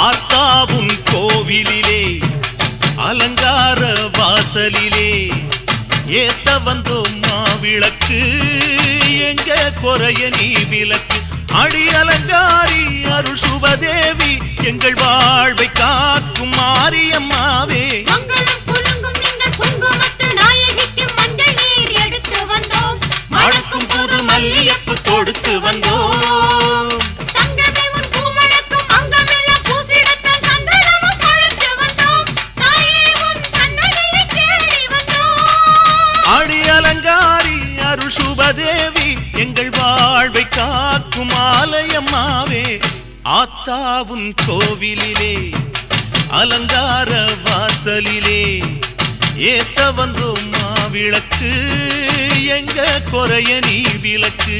ஆத்தாவும் கோவிலிலே அலங்கார வாசலிலே ஏத்த வந்தோம் மாவிளக்கு எங்க குறைய நீ விளக்கு அடி அலங்காரி அருள் சுபதேவி எங்கள் வாழ்வை காக்கும் மாரியம்மாவே மணக்கும் புது மல்லியப்பு கொடுத்து வந்தோம் அடி அலங்காரி அருள் சுபதேவி எங்கள் வாழ்வை காக்கும் ஆலயம்மாவே ஆத்தாவும் கோவிலிலே அலங்கார வாசலிலே ஏத்த வந்தோம் மாவிளக்கு எங்க குறைய நீ விளக்கு